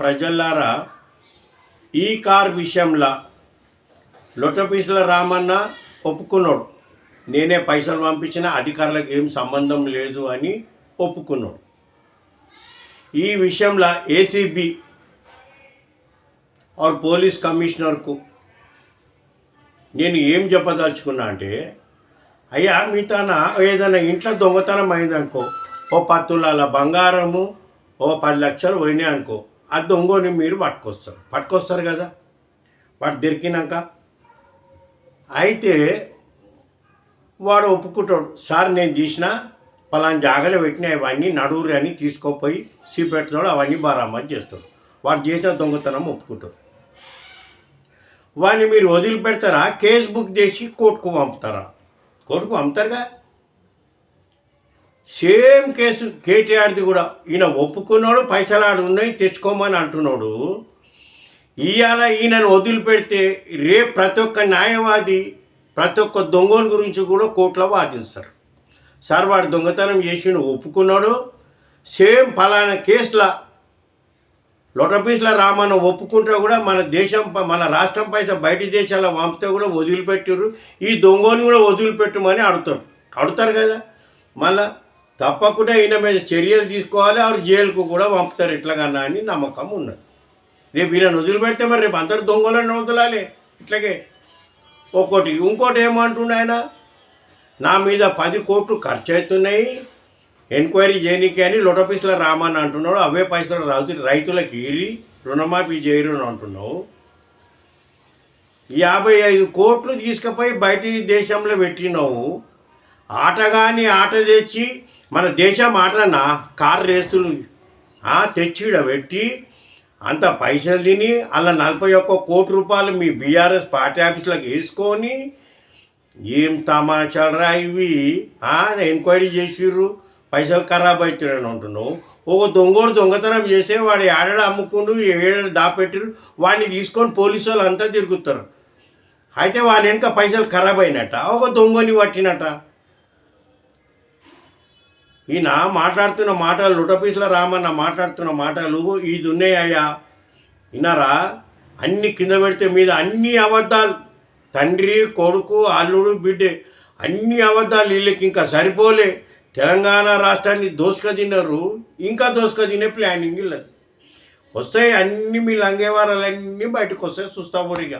ప్రజల్లారా, ఈ కార్ విషయంలో లొట్టపీసుల రామన్న ఒప్పుకున్నాడు. నేనే పైసలు పంపించిన, అధికారులకు ఏం సంబంధం లేదు అని ఒప్పుకున్నాడు. ఈ విషయంలో ఏసీబీ ఆర్ పోలీస్ కమిషనర్కు నేను ఏం చెప్పదలుచుకున్నా అంటే, అయ్యా మీతోన ఏదైనా ఇంట్లో దొంగతనం అయిందనుకో, ఓ 10 తులాల బంగారము, ఓ 10 లక్షలు పోయినాయి అనుకో, ఆ దొంగని మీరు పట్టుకొస్తారు కదా వాడు దొరికినాక. అయితే వాడు ఒప్పుకుంటాడు, సార్ నేను తీసిన పలానా జాగలో పెట్టిన ఇవన్నీ నడువురు అని తీసుకోపోయి సిపెడతాడు, అవన్నీ బరామతి చేస్తాడు. వాడు చేసిన దొంగతనం ఒప్పుకుంటాడు. వాడిని మీరు వదిలిపెడతారా? కేసు బుక్ చేసి కోర్టుకు పంపుతారా? కోర్టుకు పంపుతారుగా. సేమ్ కేసు కేటీఆర్ది కూడా. ఈయన ఒప్పుకున్నాడు, పైసలు ఆడు ఉన్నాయి తెచ్చుకోమని అంటున్నాడు. ఇవాళ ఈయనను వదిలిపెడితే రేపు ప్రతి ఒక్క న్యాయవాది ప్రతి ఒక్క దొంగల గురించి కూడా కోర్టులో వాదిస్తారు. సార్ వాడు దొంగతనం చేసి ఒప్పుకున్నాడు, సేమ్ ఫలానా కేసులో లొట్టపీసుల రామన్న ఒప్పుకుంటే కూడా మన దేశం మన రాష్ట్రం పైసా బయట దేశాల్లో పంపితే కూడా వదిలిపెట్టారు, ఈ దొంగని కూడా వదిలిపెట్టమని అడుగుతారు కదా. మళ్ళా తప్పకుండా ఈయన మీద చర్యలు తీసుకోవాలి, ఆవిడ జైలుకు కూడా పంపుతారు ఇట్లాగన్నా అని నమ్మకం ఉన్నది. రేపు ఈయన వదిలిపెడితే మరి రేపు అందరు దొంగలను వదలాలి ఇట్లాగే. ఇంకోటి ఏమంటుండే ఆయన, నా మీద 10 కోట్లు ఖర్చు అవుతున్నాయి ఎంక్వైరీ చేయనీకి అని లొట్టపీసుల రామన్న అంటున్నాడు. అవే పైసలు రైతులకు ఇరి రుణమాఫీ చేయరు అని అంటున్నావు. 55 కోట్లు తీసుకుపోయి బయట దేశంలో పెట్టినావు. ఆట తెచ్చి మన దేశం ఆటలన్నా కారు రేసులు తెచ్చిడ పెట్టి అంత పైసలు తిని అలా 41 కోటి రూపాయలు మీ బీఆర్ఎస్ పార్టీ ఆఫీసులకు వేసుకొని ఏం తమాషాలరా ఇవి. ఎంక్వైరీ చేసిర్రు, పైసలు ఖరాబ్ అవుతున్నాయని అంటున్నావు. ఒక దొంగతనం చేసే వాడు ఏడాడు అమ్ముకుంటూ ఏడాడు దాపెట్టిరు, వాడిని తీసుకొని పోలీసు వాళ్ళు అంతా తిరుగుతారు. అయితే వాడి వెనుక పైసలు ఖరాబ్ అయినట్ట, ఒక దొంగని పట్టినట్ట. ఈయన మాట్లాడుతున్న మాటలు, లొట్టపీసుల రామన్న మాట్లాడుతున్న మాటలు ఇది ఉన్నాయ్యా విన్నారా? అన్ని కింద పెడితే మీద అన్ని అబద్ధాలు. తండ్రి కొడుకు అల్లుడు బిడ్డే అన్ని అబద్ధాలు. వీళ్ళకి ఇంకా సరిపోలే. తెలంగాణ రాష్ట్రాన్ని దోసుక తిన్నారు, ఇంకా దోసుక తినే ప్లానింగ్ వీళ్ళది. వస్తాయి అన్నీ మీ లంగేవారాలన్నీ బయటకు వస్తాయి, చూస్తా పోరిగా.